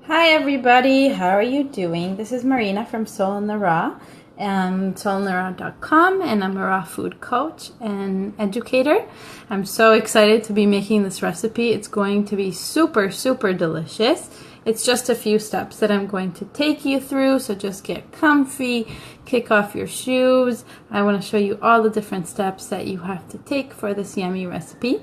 Hi everybody, how are you doing? This is Marina from Soul in the Raw, soulintheraw.com, and I'm a raw food coach and educator. I'm so excited to be making this recipe. It's going to be super delicious. It's just a few steps that I'm going to take you through, so just get comfy, kick off your shoes. I want to show you all the different steps that you have to take for this yummy recipe.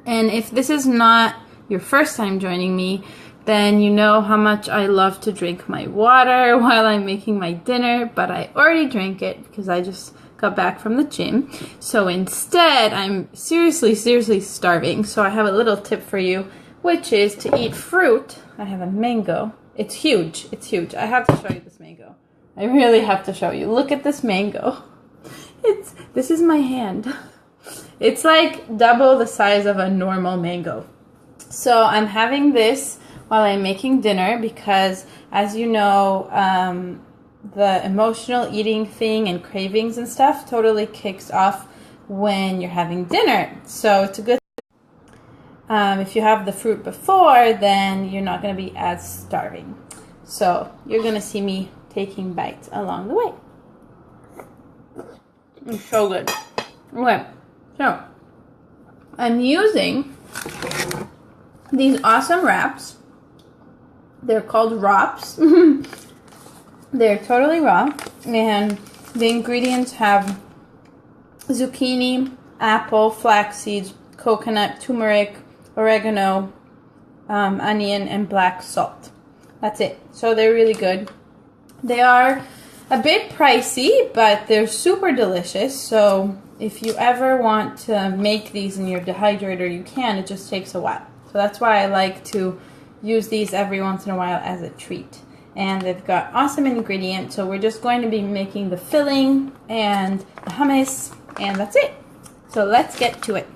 And if this is not your first time joining me, then you know how much I love to drink my water while I'm making my dinner, but I already drank it because I just got back from the gym. So instead, I'm seriously starving. So I have a little tip for you, which is to eat fruit. I have a mango. It's huge. I have to show you this mango. I really have to show you. Look at this mango. This is my hand. It's like double the size of a normal mango. So I'm having this while I'm making dinner because, as you know, the emotional eating thing and cravings and stuff totally kicks off when you're having dinner. So it's a good if you have the fruit before, then you're not going to be as starving. So you're going to see me taking bites along the way. It's so good. Okay, so I'm using these awesome wraps. They're called wraps. They're totally raw, and the ingredients have zucchini, apple, flax seeds, coconut, turmeric, oregano, onion, and black salt. That's it. So they're really good. They are a bit pricey, but they're super delicious. So if you ever want to make these in your dehydrator, you can. It just takes a while. So that's why I like to use these every once in a while as a treat. And they've got awesome ingredients. So we're just going to be making the filling and the hummus, and that's it. So let's get to it.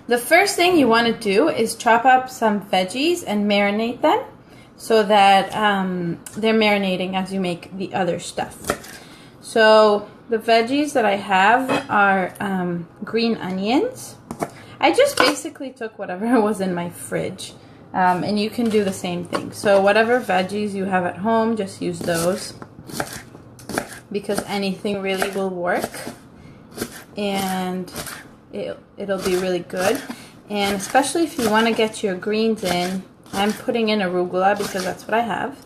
The first thing you want to do is chop up some veggies and marinate them so that they're marinating as you make the other stuff. So the veggies that I have are green onions. I just basically took whatever was in my fridge. And you can do the same thing. So whatever veggies you have at home, just use those, because anything really will work, and it'll be really good. And especially if you want to get your greens in, I'm putting in arugula because that's what I have.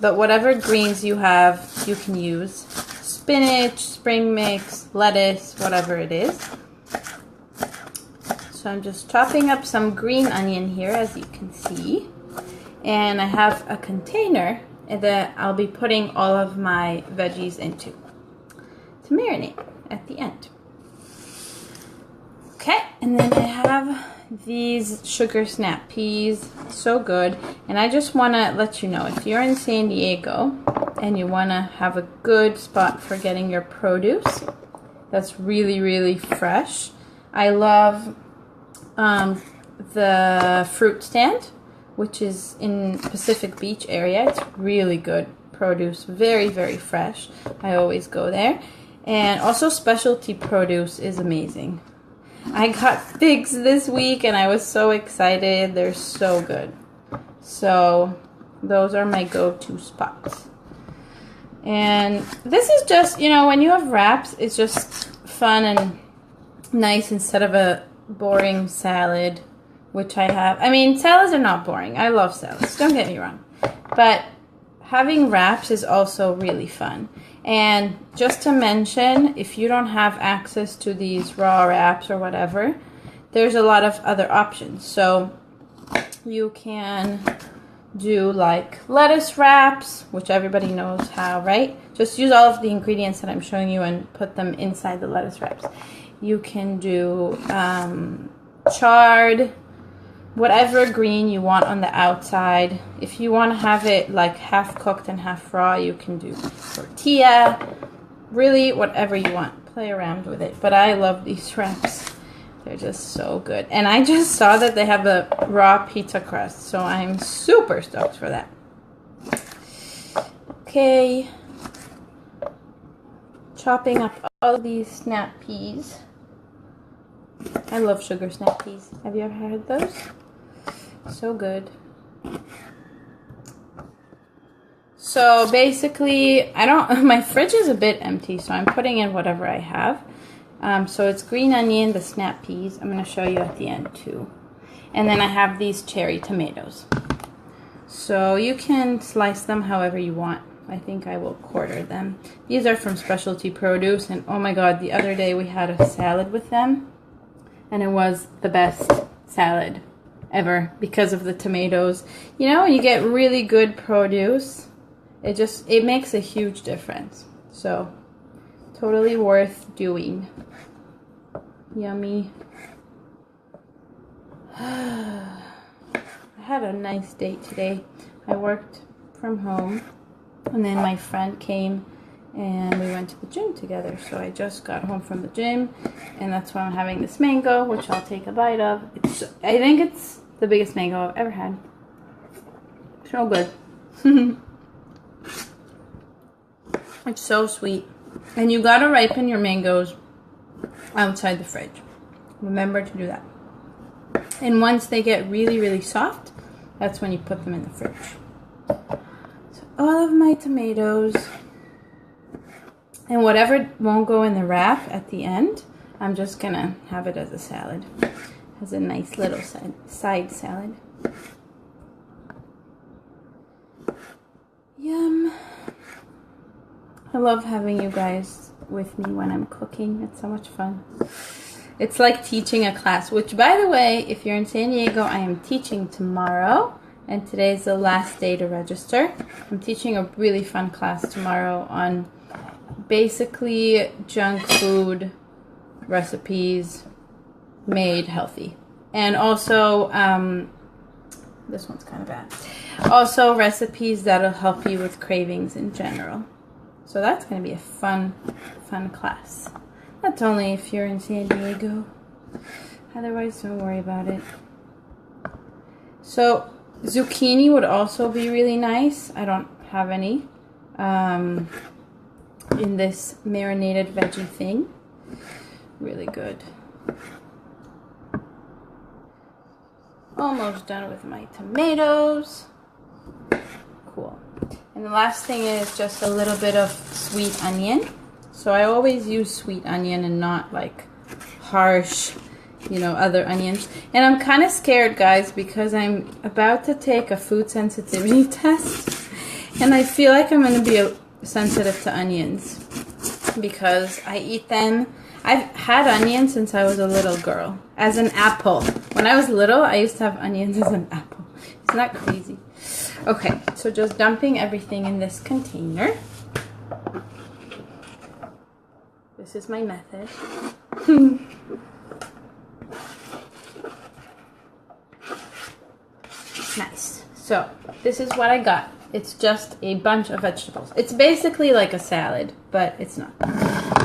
But whatever greens you have, you can use. Spinach, spring mix, lettuce, whatever it is. So I'm just chopping up some green onion here, as you can see. And I have a container that I'll be putting all of my veggies into to marinate at the end. Okay, and then I have these sugar snap peas. So good. And I just want to let you know, if you're in San Diego and you want to have a good spot for getting your produce that's really fresh, I love the fruit stand, which is in Pacific Beach area. It's really good produce, very fresh. I always go there. And also specialty produce is amazing. I got figs this week and I was so excited. They're so good. So those are my go-to spots. And this is just, you know, when you have wraps, it's just fun and nice instead of a boring salad, which I have. I mean, salads are not boring. I love salads, don't get me wrong. But having wraps is also really fun. And just to mention, if you don't have access to these raw wraps or whatever, there's a lot of other options. So you can do like lettuce wraps, which everybody knows how, right? Just use all of the ingredients that I'm showing you and put them inside the lettuce wraps. You can do chard, whatever green you want on the outside. If you want to have it like half cooked and half raw, you can do tortilla. Really, whatever you want. Play around with it. But I love these wraps. They're just so good. And I just saw that they have a raw pizza crust, so I'm super stoked for that. Okay. Chopping up all these snap peas. I love sugar snap peas. Have you ever had those? So good. So basically, my fridge is a bit empty, so I'm putting in whatever I have. So it's green onion, the snap peas. I'm going to show you at the end too. And then I have these cherry tomatoes. So you can slice them however you want. I think I will quarter them. These are from Specialty Produce, and oh my god, the other day we had a salad with them, and it was the best salad ever because of the tomatoes. You know, when you get really good produce, it makes a huge difference. So totally worth doing. Yummy. I had a nice day today. I worked from home, and then my friend came and we went to the gym together. So I just got home from the gym, and that's why I'm having this mango, which I'll take a bite of. I think it's the biggest mango I've ever had. So good. It's so sweet. And you gotta ripen your mangoes outside the fridge. Remember to do that. And once they get really, really soft, that's when you put them in the fridge. So all of my tomatoes, and whatever won't go in the wrap at the end, I'm just gonna have it as a salad. As a nice little side salad. Yum. I love having you guys with me when I'm cooking. It's so much fun. It's like teaching a class, which, by the way, if you're in San Diego, I am teaching tomorrow, and today is the last day to register. I'm teaching a really fun class tomorrow on basically junk food recipes made healthy. And also, this one's kind of bad. Also, recipes that'll help you with cravings in general. So that's going to be a fun class. That's only if you're in San Diego. Otherwise, don't worry about it. So, zucchini would also be really nice. I don't have any in this marinated veggie thing. Really good. Almost done with my tomatoes. Cool. And the last thing is just a little bit of sweet onion. So I always use sweet onion and not like harsh, other onions. And I'm kind of scared, guys, because I'm about to take a food sensitivity test. And I feel like I'm going to be sensitive to onions because I eat them. I've had onions since I was a little girl, as an apple. When I was little, I used to have onions as an apple. Isn't that crazy? Okay, so just dumping everything in this container. This is my method. Nice. So, this is what I got. It's just a bunch of vegetables. It's basically like a salad, but it's not,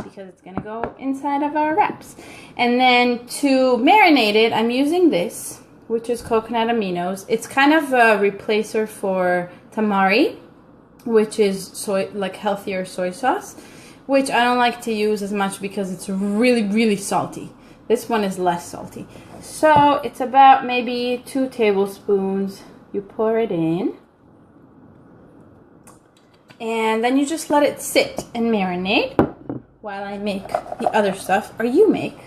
because it's going to go inside of our wraps. And then to marinate it, I'm using this, which is coconut aminos. It's kind of a replacer for tamari, which is healthier soy sauce, which I don't like to use as much because it's really, really salty. This one is less salty. So it's about maybe 2 tablespoons. You pour it in. And then you just let it sit and marinate while I make the other stuff, or you make.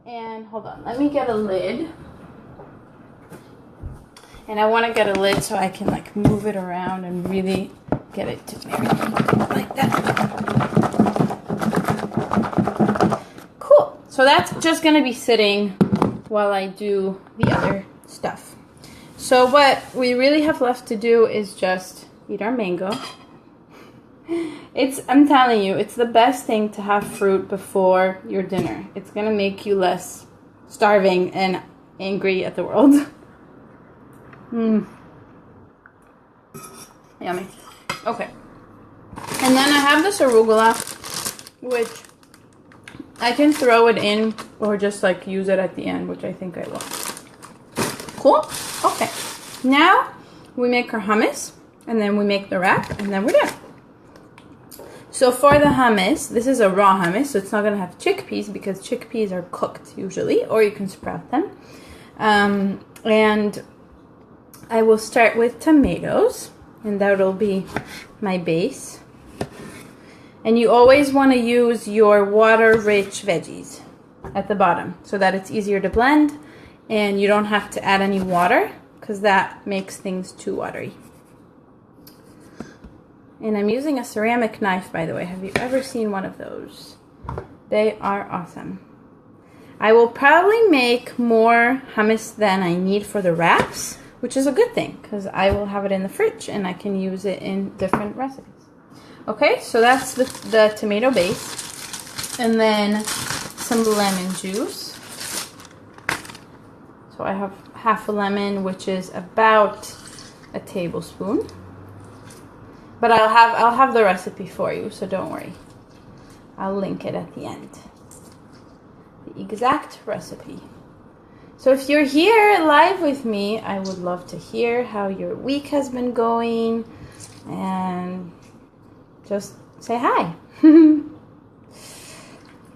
And hold on, let me get a lid. And I want to get a lid so I can move it around and really get it to marinate like that. Cool. So that's just going to be sitting while I do the other stuff. So what we really have left to do is just eat our mango. I'm telling you, it's the best thing to have fruit before your dinner. It's going to make you less starving and angry at the world. Yummy. Okay. And then I have this arugula, which I can throw it in or just use it at the end, which I think I will. Cool? Okay. Now we make our hummus, and then we make the wrap, and then we're done. So for the hummus, this is a raw hummus, so it's not going to have chickpeas because chickpeas are cooked usually, or you can sprout them. And I will start with tomatoes, and that'll be my base. And you always want to use your water-rich veggies at the bottom so that it's easier to blend and you don't have to add any water because that makes things too watery. And I'm using a ceramic knife, by the way. Have you ever seen one of those? They are awesome. I will probably make more hummus than I need for the wraps, which is a good thing because I will have it in the fridge and I can use it in different recipes. Okay, so that's the tomato base. And then some lemon juice. So I have half a lemon, which is about a tablespoon. But I'll have the recipe for you, so don't worry. I'll link it at the end. The exact recipe. So if you're here live with me, I would love to hear how your week has been going and just say hi.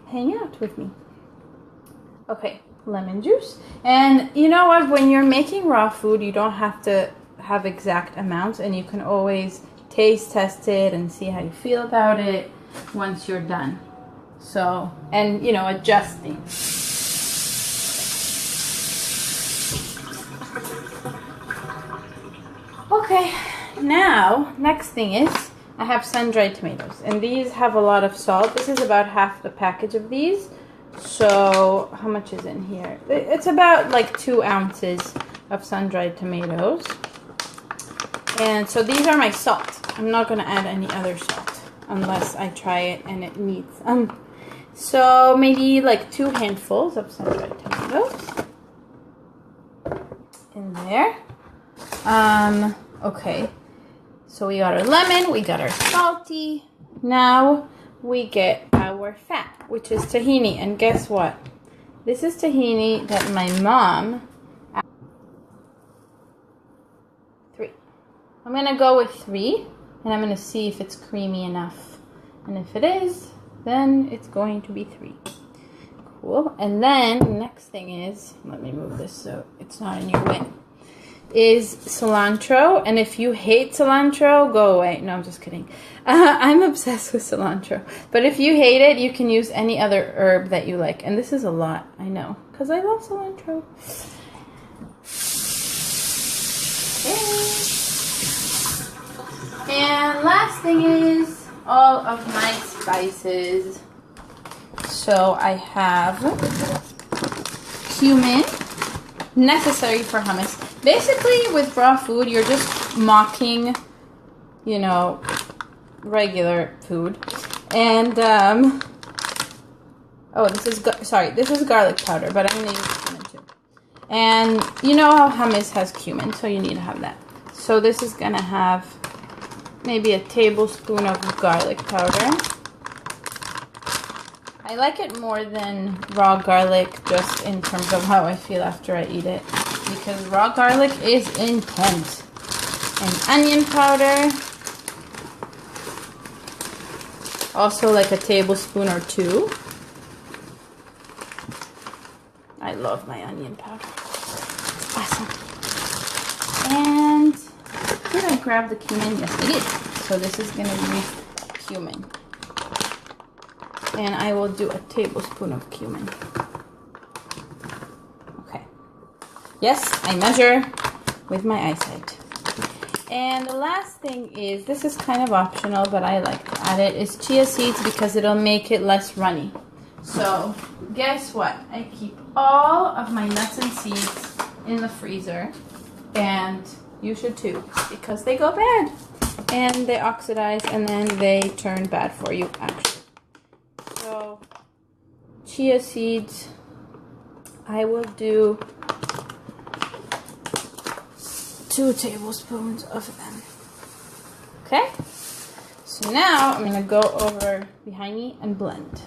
Hang out with me. Okay, lemon juice. And you know what? When you're making raw food, you don't have to have exact amounts, and you can always taste test it and see how you feel about it once you're done. So, and you know, adjusting. Okay, now next thing is I have sun-dried tomatoes, and these have a lot of salt. This is about half the package of these. So how much is in here? It's about like 2 ounces of sun-dried tomatoes. And so these are my salt. I'm not going to add any other salt unless I try it and it needs so maybe like 2 handfuls of sun-dried tomatoes in there. Okay, so we got our lemon, we got our salty. Now we get our fat, which is tahini. And guess what? This is tahini that my mom... 3. I'm going to go with 3, and I'm going to see if it's creamy enough. And if it is, then it's going to be 3. Cool. And then next thing is, let me move this so it's not in your way, is cilantro. And if you hate cilantro, go away. No, I'm just kidding. I'm obsessed with cilantro. But if you hate it, you can use any other herb that you like. And this is a lot, I know, because I love cilantro. Okay. And last thing is all of my spices. So I have cumin, necessary for hummus. Basically, with raw food, you're just mocking, you know, regular food. And, oh, this is garlic powder, but I'm going to use cumin too. And you know how hummus has cumin, so you need to have that. So this is going to have maybe a tablespoon of garlic powder. I like it more than raw garlic, just in terms of how I feel after I eat it, because raw garlic is intense. And onion powder, also like a tablespoon or 2. I love my onion powder. Awesome. And did I grab the cumin? Yes, I did. So this is going to be cumin. And I will do a tablespoon of cumin. Okay. Yes, I measure with my eyesight. And the last thing is, this is kind of optional, but I like to add it, is chia seeds because it'll make it less runny. So, guess what? I keep all of my nuts and seeds in the freezer. And you should too, because they go bad. And they oxidize, and then they turn bad for you, actually. So, chia seeds, I will do 2 tablespoons of them. Okay? So now I'm going to go over behind me and blend.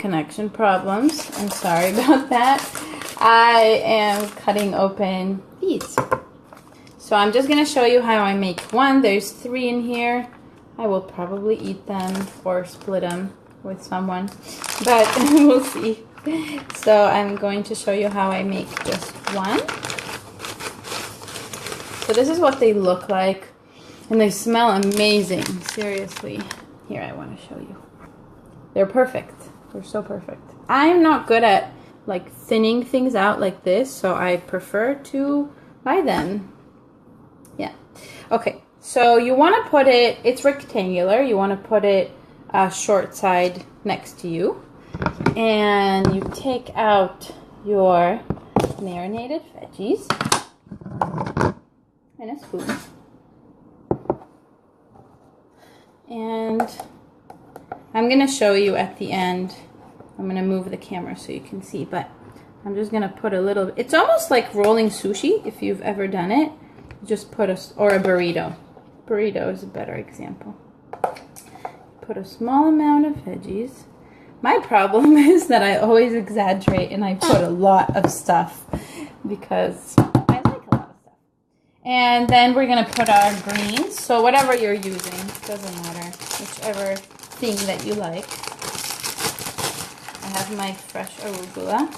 connection problems. I'm sorry about that. I am cutting open these. So I'm just going to show you how I make one. There's 3 in here. I will probably eat them or split them with someone, but we'll see. So I'm going to show you how I make just one. So this is what they look like, and they smell amazing. Seriously. Here, I want to show you. They're perfect. They're so perfect. I'm not good at like thinning things out like this, so I prefer to buy them. Yeah. Okay. So you want to put it, it's rectangular. You want to put it short side next to you. And you take out your marinated veggies and a spoon. And I'm going to show you at the end. I'm going to move the camera so you can see, but I'm just going to put a little, it's almost like rolling sushi if you've ever done it. Just put or a burrito. Burrito is a better example. Put a small amount of veggies. My problem is that I always exaggerate and I put a lot of stuff because I like a lot of stuff. And then we're going to put our greens. So whatever you're using, doesn't matter. Whichever thing that you like. I have my fresh arugula.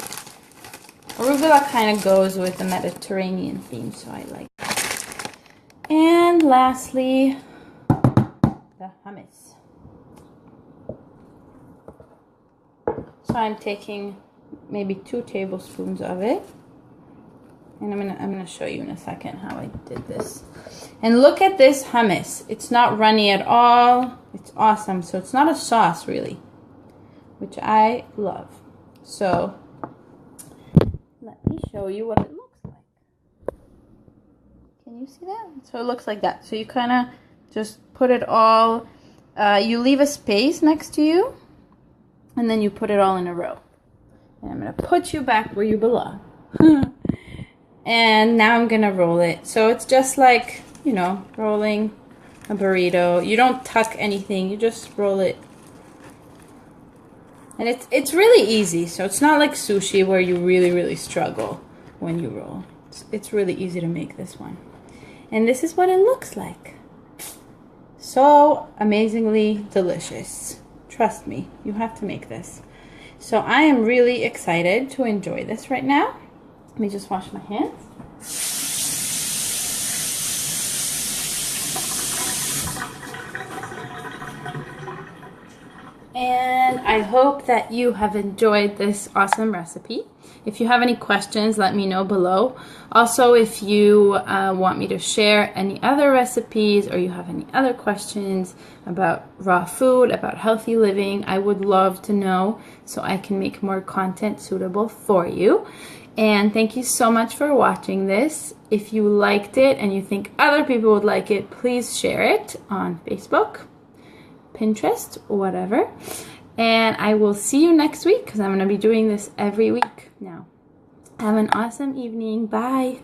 Arugula kind of goes with the Mediterranean theme, so I like it. And lastly, the hummus. So I'm taking maybe 2 tablespoons of it. And I'm gonna show you in a second how I did this. And look at this hummus. It's not runny at all. It's awesome. So it's not a sauce really, which I love. So let me show you what it looks like. Can you see that? So it looks like that. So you kind of just put it all, you leave a space next to you, and then you put it all in a row. And I'm going to put you back where you belong. And now I'm going to roll it. So it's just like, you know, rolling a burrito. You don't tuck anything. You just roll it. And it's really easy. So it's not like sushi where you really struggle when you roll. It's really easy to make this one. And this is what it looks like. So amazingly delicious. Trust me, you have to make this. So I am really excited to enjoy this right now. Let me just wash my hands. And I hope that you have enjoyed this awesome recipe. If you have any questions, let me know below. Also, if you want me to share any other recipes or you have any other questions about raw food, about healthy living, I would love to know so I can make more content suitable for you. And thank you so much for watching this. If you liked it and you think other people would like it, please share it on Facebook, Pinterest, whatever. And I will see you next week because I'm going to be doing this every week now. Have an awesome evening. Bye.